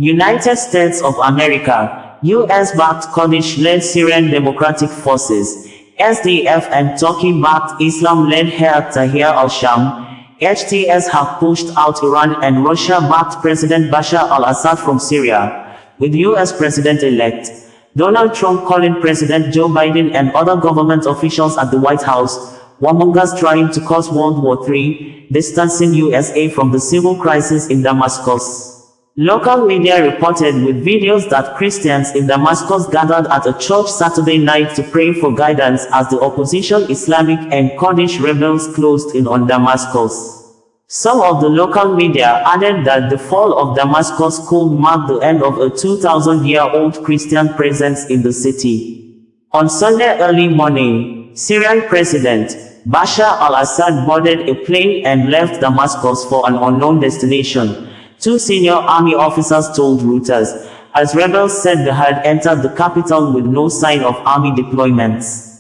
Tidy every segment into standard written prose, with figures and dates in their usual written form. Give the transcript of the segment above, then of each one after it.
United States of America, US-backed Kurdish-led Syrian Democratic Forces, SDF and Turkey-backed Islam-led Hayat Tahrir al-Sham, HTS have pushed out Iran and Russia-backed President Bashar Al-Assad from Syria, with US President-elect Donald Trump calling President Joe Biden and other government officials at the White House warmongers trying to cause World War III, distancing USA from the civil crisis in Damascus. Local media reported with videos that Christians in Damascus gathered at a church Saturday night to pray for guidance as the opposition Islamic and Kurdish rebels closed in on Damascus. Some of the local media added that the fall of Damascus could mark the end of a 2,000-year-old Christian presence in the city. On Sunday early morning, Syrian President Bashar al-Assad boarded a plane and left Damascus for an unknown destination, two senior army officers told Reuters, as rebels said they had entered the capital with no sign of army deployments.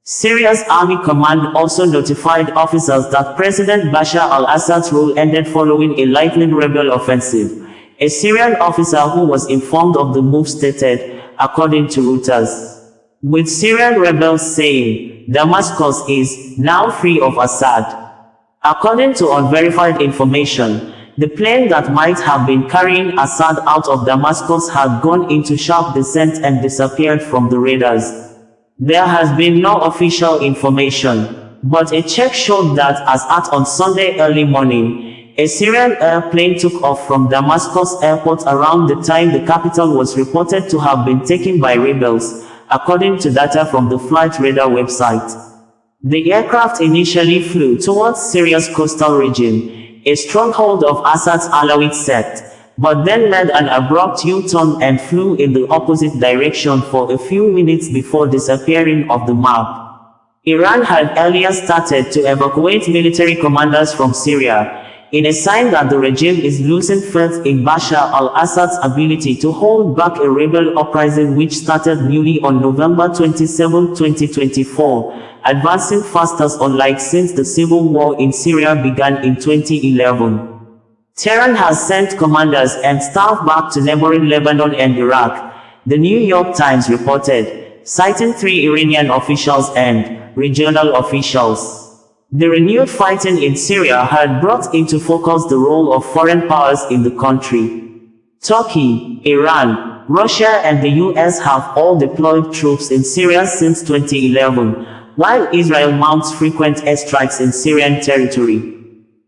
Syria's army command also notified officers that President Bashar al-Assad's rule ended following a lightning rebel offensive. A Syrian officer who was informed of the move stated, according to Reuters, with Syrian rebels saying, Damascus is now free of Assad. According to unverified information, the plane that might have been carrying Assad out of Damascus had gone into sharp descent and disappeared from the radars. There has been no official information, but a check showed that as at on Sunday early morning, a Syrian airplane took off from Damascus airport around the time the capital was reported to have been taken by rebels, according to data from the flight radar website. The aircraft initially flew towards Syria's coastal region, a stronghold of Assad's Alawite sect, but then made an abrupt U-turn and flew in the opposite direction for a few minutes before disappearing off the map. Iran had earlier started to evacuate military commanders from Syria, in a sign that the regime is losing faith in Bashar al-Assad's ability to hold back a rebel uprising which started newly on November 27, 2024, advancing fastest unlike since the civil war in Syria began in 2011. Tehran has sent commanders and staff back to neighboring Lebanon and Iraq, the New York Times reported, citing 3 Iranian officials and regional officials. The renewed fighting in Syria had brought into focus the role of foreign powers in the country. Turkey, Iran, Russia and the US have all deployed troops in Syria since 2011, while Israel mounts frequent airstrikes in Syrian territory.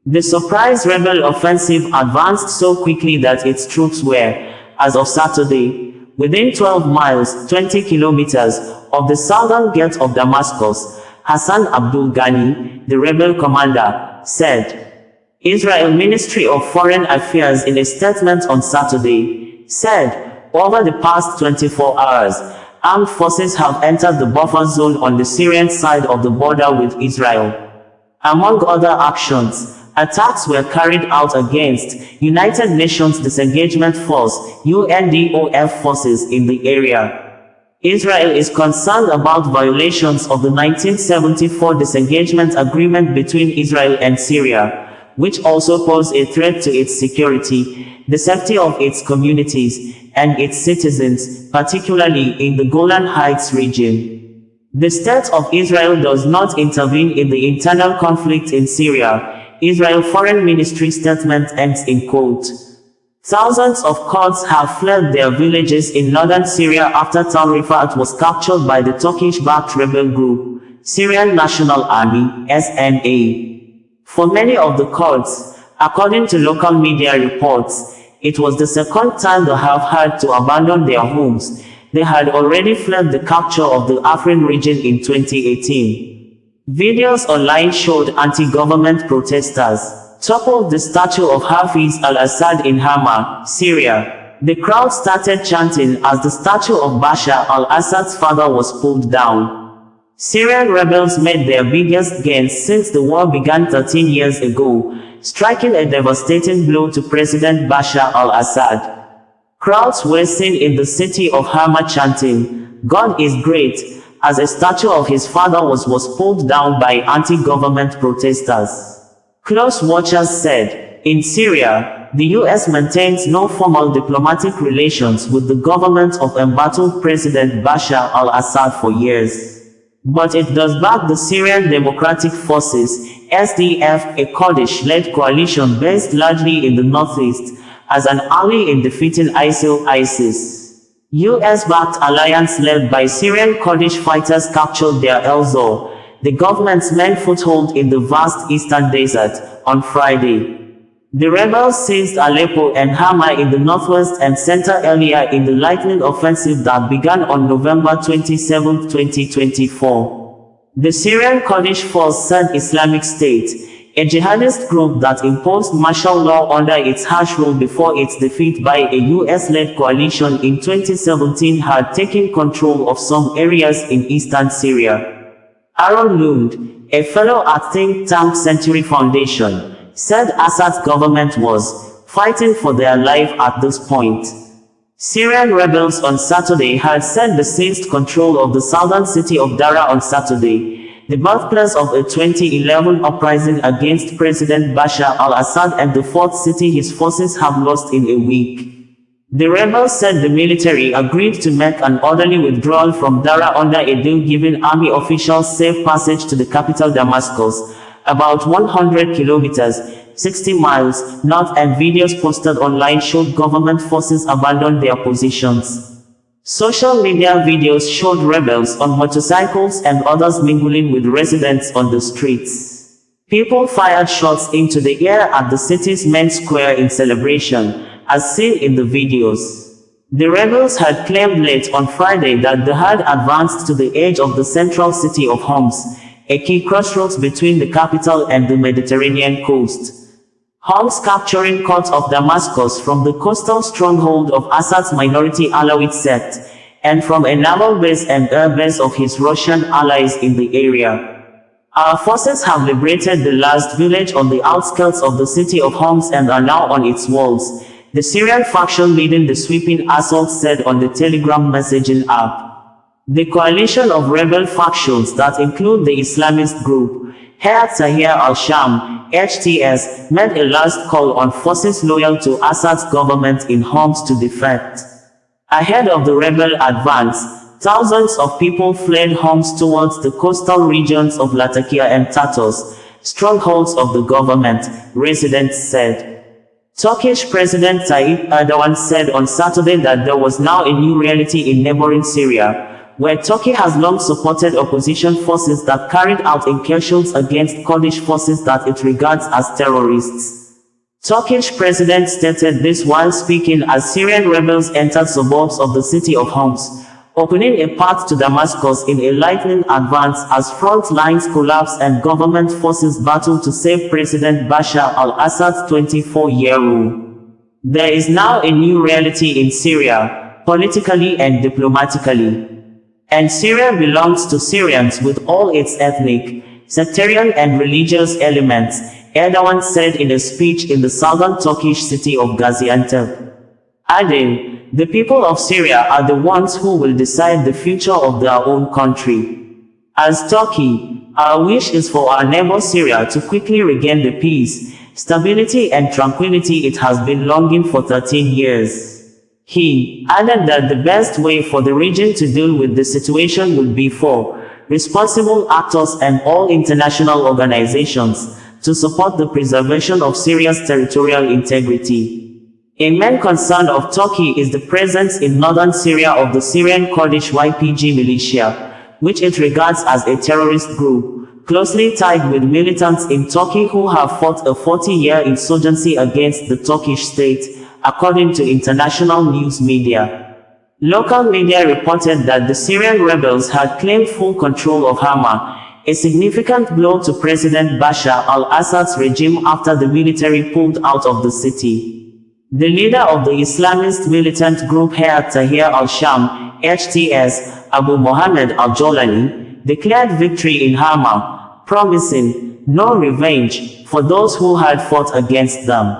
The surprise rebel offensive advanced so quickly that its troops were, as of Saturday, within 12 miles 20 kilometers of the southern gate of Damascus, Hassan Abdul Ghani, the rebel commander, said. Israel Ministry of Foreign Affairs in a statement on Saturday, said, over the past 24 hours, armed forces have entered the buffer zone on the Syrian side of the border with Israel. Among other actions, attacks were carried out against United Nations Disengagement Force (UNDOF) forces in the area. Israel is concerned about violations of the 1974 disengagement agreement between Israel and Syria, which also pose a threat to its security, the safety of its communities, and its citizens, particularly in the Golan Heights region. The State of Israel does not intervene in the internal conflict in Syria, Israel Foreign Ministry statement ends in quote. Thousands of Kurds have fled their villages in northern Syria after Tal Rifat was captured by the Turkish-backed rebel group, Syrian National Army, SNA. For many of the Kurds, according to local media reports, it was the second time they have had to abandon their homes. They had already fled the capture of the Afrin region in 2018. Videos online showed anti-government protesters toppled the statue of Hafiz al-Assad in Hama, Syria. The crowd started chanting as the statue of Bashar al-Assad's father was pulled down. Syrian rebels made their biggest gains since the war began 13 years ago, striking a devastating blow to President Bashar al-Assad. Crowds were seen in the city of Hama chanting, "God is great," as a statue of his father was pulled down by anti-government protesters. Close watchers said, in Syria, the U.S. maintains no formal diplomatic relations with the government of embattled President Bashar al-Assad for years. But it does back the Syrian Democratic Forces, SDF, a Kurdish-led coalition based largely in the northeast, as an ally in defeating ISIS. US-backed alliance led by Syrian Kurdish fighters captured Deir el-Zor, the government's main foothold in the vast eastern desert, on Friday. The rebels seized Aleppo and Hama in the northwest and center earlier in the lightning offensive that began on November 27, 2024. The Syrian Kurdish force said Islamic State, a jihadist group that imposed martial law under its harsh rule before its defeat by a US-led coalition in 2017, had taken control of some areas in eastern Syria. Aaron Lund, a fellow at think tank Century Foundation, said Assad's government was fighting for their life at this point. Syrian rebels on Saturday had said they seized control of the southern city of Daraa on Saturday, the birthplace of a 2011 uprising against President Bashar al-Assad and the fourth city his forces have lost in a week. The rebels said the military agreed to make an orderly withdrawal from Daraa under a deal giving army officials safe passage to the capital Damascus, about 100 kilometers, 60 miles, north, and videos posted online showed government forces abandon their positions. Social media videos showed rebels on motorcycles and others mingling with residents on the streets. People fired shots into the air at the city's main square in celebration, as seen in the videos. The rebels had claimed late on Friday that they had advanced to the edge of the central city of Homs, a key crossroads between the capital and the Mediterranean coast. Homs, capturing cut of Damascus from the coastal stronghold of Assad's minority Alawite sect, and from a naval base and air base of his Russian allies in the area. Our forces have liberated the last village on the outskirts of the city of Homs and are now on its walls, the Syrian faction leading the sweeping assault said on the Telegram messaging app. The coalition of rebel factions that include the Islamist group, Hayat Tahrir al-Sham, HTS, made a last call on forces loyal to Assad's government in Homs to defect. Ahead of the rebel advance, thousands of people fled Homs towards the coastal regions of Latakia and Tartus, strongholds of the government, residents said. Turkish President Tayyip Erdogan said on Saturday that there was now a new reality in neighboring Syria, where Turkey has long supported opposition forces that carried out incursions against Kurdish forces that it regards as terrorists. Turkish president stated this while speaking as Syrian rebels entered suburbs of the city of Homs, opening a path to Damascus in a lightning advance as front lines collapsed and government forces battled to save President Bashar al-Assad's 24-year rule. There is now a new reality in Syria, politically and diplomatically. And Syria belongs to Syrians with all its ethnic, sectarian and religious elements, Erdogan said in a speech in the southern Turkish city of Gaziantep. Adding, the people of Syria are the ones who will decide the future of their own country. As Turkey, our wish is for our neighbor Syria to quickly regain the peace, stability and tranquility it has been longing for 13 years. He added that the best way for the region to deal with the situation would be for responsible actors and all international organizations to support the preservation of Syria's territorial integrity. A main concern of Turkey is the presence in northern Syria of the Syrian Kurdish YPG militia, which it regards as a terrorist group, closely tied with militants in Turkey who have fought a 40-year insurgency against the Turkish state, according to international news media. Local media reported that the Syrian rebels had claimed full control of Hama, a significant blow to President Bashar al-Assad's regime after the military pulled out of the city. The leader of the Islamist militant group Hayat Tahrir al-Sham, HTS, Abu Mohammed al-Jolani, declared victory in Hama, promising no revenge for those who had fought against them.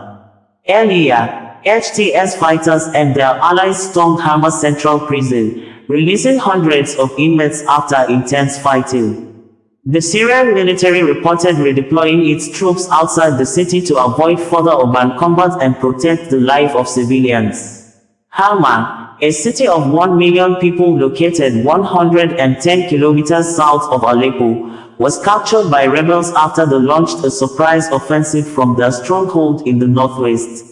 Earlier, HTS fighters and their allies stormed Hama Central Prison, releasing hundreds of inmates after intense fighting. The Syrian military reported redeploying its troops outside the city to avoid further urban combat and protect the life of civilians. Hama, a city of 1 million people located 110 kilometers south of Aleppo, was captured by rebels after they launched a surprise offensive from their stronghold in the northwest.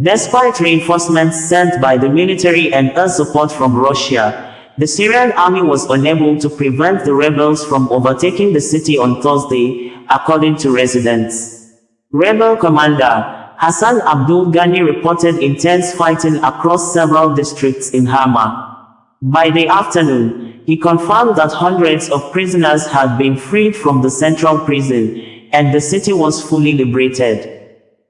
Despite reinforcements sent by the military and air support from Russia, the Syrian army was unable to prevent the rebels from overtaking the city on Thursday, according to residents. Rebel commander Hassan Abdul Ghani reported intense fighting across several districts in Hama. By the afternoon, he confirmed that hundreds of prisoners had been freed from the central prison, and the city was fully liberated.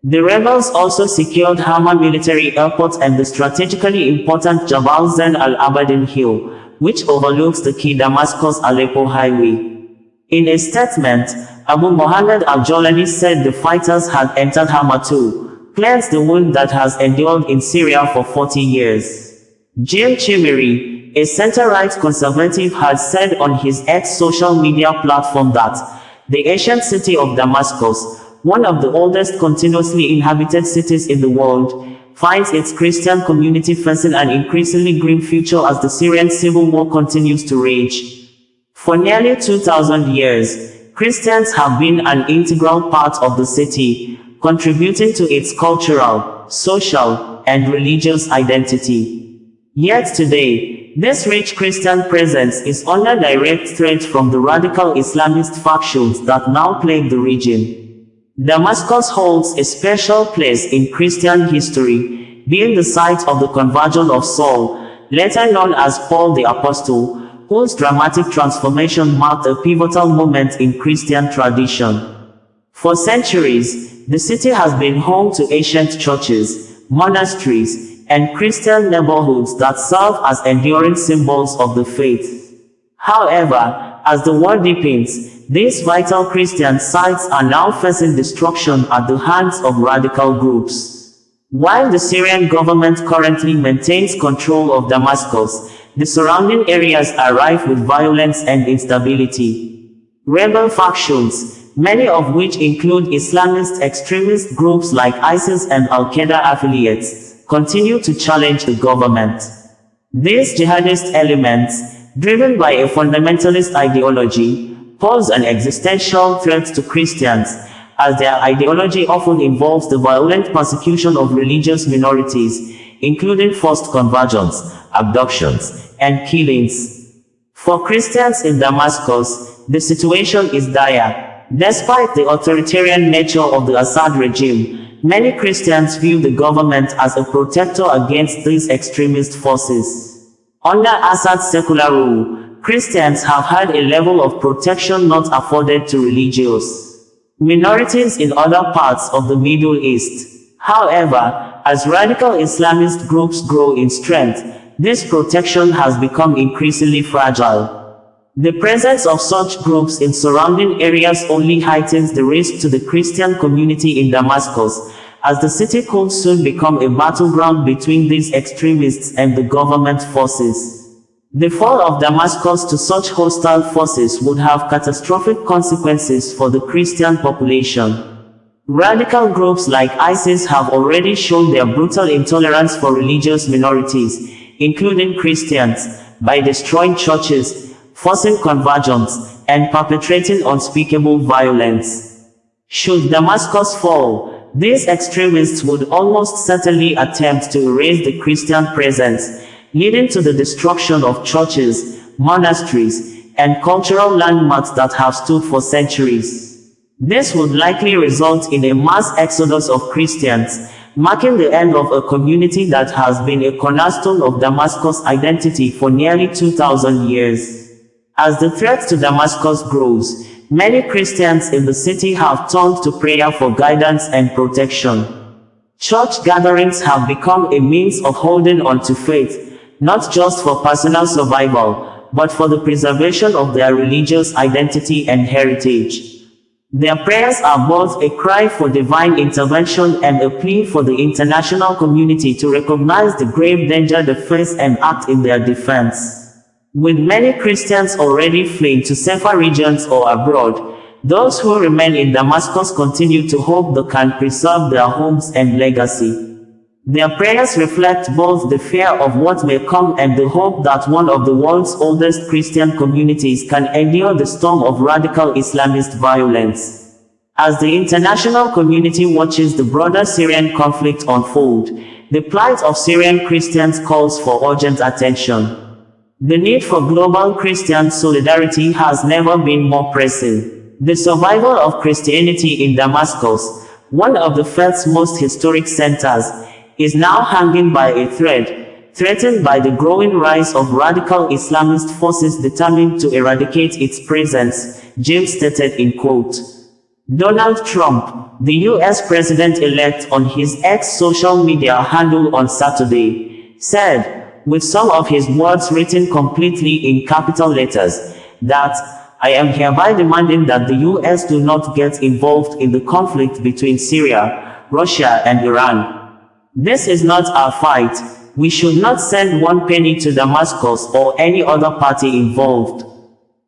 The rebels also secured Hama Military Airport and the strategically important Jabal Zain al-Abidin Hill, which overlooks the key Damascus-Aleppo highway. In a statement, Abu Mohammed al-Jolani said the fighters had entered Hama to cleanse the wound that has endured in Syria for 40 years. Jim Chimeri, a center-right conservative, had said on his X social media platform that the ancient city of Damascus, one of the oldest continuously inhabited cities in the world, finds its Christian community facing an increasingly grim future as the Syrian civil war continues to rage. For nearly 2,000 years, Christians have been an integral part of the city, contributing to its cultural, social, and religious identity. Yet today, this rich Christian presence is under direct threat from the radical Islamist factions that now plague the region. Damascus holds a special place in Christian history, being the site of the conversion of Saul, later known as Paul the Apostle, whose dramatic transformation marked a pivotal moment in Christian tradition. For centuries, the city has been home to ancient churches, monasteries, and Christian neighborhoods that serve as enduring symbols of the faith. However, as the war deepens, these vital Christian sites are now facing destruction at the hands of radical groups. While the Syrian government currently maintains control of Damascus, the surrounding areas are rife with violence and instability. Rebel factions, many of which include Islamist extremist groups like ISIS and Al-Qaeda affiliates, continue to challenge the government. These jihadist elements, driven by a fundamentalist ideology, pose an existential threat to Christians, as their ideology often involves the violent persecution of religious minorities, including forced conversions, abductions, and killings. For Christians in Damascus, the situation is dire. Despite the authoritarian nature of the Assad regime, many Christians view the government as a protector against these extremist forces. Under Assad's secular rule, Christians have had a level of protection not afforded to religious minorities in other parts of the Middle East. However, as radical Islamist groups grow in strength, this protection has become increasingly fragile. The presence of such groups in surrounding areas only heightens the risk to the Christian community in Damascus, as the city could soon become a battleground between these extremists and the government forces. The fall of Damascus to such hostile forces would have catastrophic consequences for the Christian population. Radical groups like ISIS have already shown their brutal intolerance for religious minorities, including Christians, by destroying churches, forcing conversions, and perpetrating unspeakable violence. Should Damascus fall, these extremists would almost certainly attempt to erase the Christian presence, leading to the destruction of churches, monasteries, and cultural landmarks that have stood for centuries. This would likely result in a mass exodus of Christians, marking the end of a community that has been a cornerstone of Damascus' identity for nearly 2,000 years. As the threat to Damascus grows, many Christians in the city have turned to prayer for guidance and protection. Church gatherings have become a means of holding on to faith, not just for personal survival, but for the preservation of their religious identity and heritage. Their prayers are both a cry for divine intervention and a plea for the international community to recognize the grave danger they face and act in their defense. With many Christians already fleeing to safer regions or abroad, those who remain in Damascus continue to hope they can preserve their homes and legacy. Their prayers reflect both the fear of what may come and the hope that one of the world's oldest Christian communities can endure the storm of radical Islamist violence. As the international community watches the broader Syrian conflict unfold, the plight of Syrian Christians calls for urgent attention. The need for global Christian solidarity has never been more pressing. The survival of Christianity in Damascus, one of the faith's most historic centers, is now hanging by a thread, threatened by the growing rise of radical Islamist forces determined to eradicate its presence, James stated in quote. Donald Trump, the U.S. president-elect, on his X social media handle on Saturday, said, with some of his words written completely in capital letters, that, I am hereby demanding that the U.S. do not get involved in the conflict between Syria, Russia and Iran. This is not our fight. We should not send one penny to Damascus or any other party involved.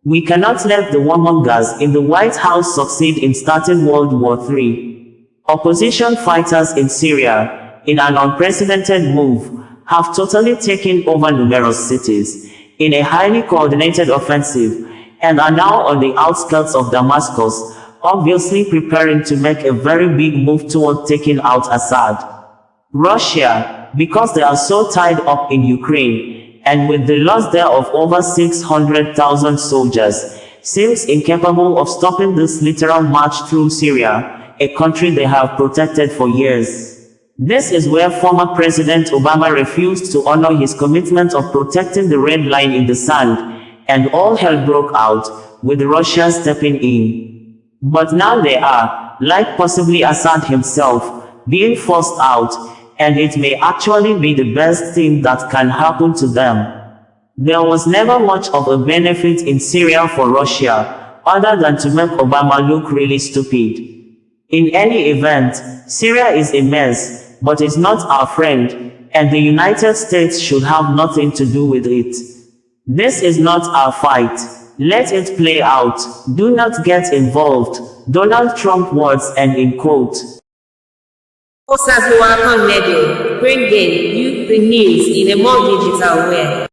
We cannot let the warmongers in the White House succeed in starting World War III. Opposition fighters in Syria, in an unprecedented move, have totally taken over numerous cities, in a highly coordinated offensive, and are now on the outskirts of Damascus, obviously preparing to make a very big move toward taking out Assad. Russia, because they are so tied up in Ukraine, and with the loss there of over 600,000 soldiers, seems incapable of stopping this literal march through Syria, a country they have protected for years. This is where former President Obama refused to honor his commitment of protecting the red line in the sand, and all hell broke out, with Russia stepping in. But now they are, like possibly Assad himself, being forced out, and it may actually be the best thing that can happen to them. There was never much of a benefit in Syria for Russia, other than to make Obama look really stupid. In any event, Syria is a mess, but is not our friend, and the United States should have nothing to do with it. This is not our fight. Let it play out. Do not get involved. Donald Trump words end in quote. Bringing you the news in a more digital way.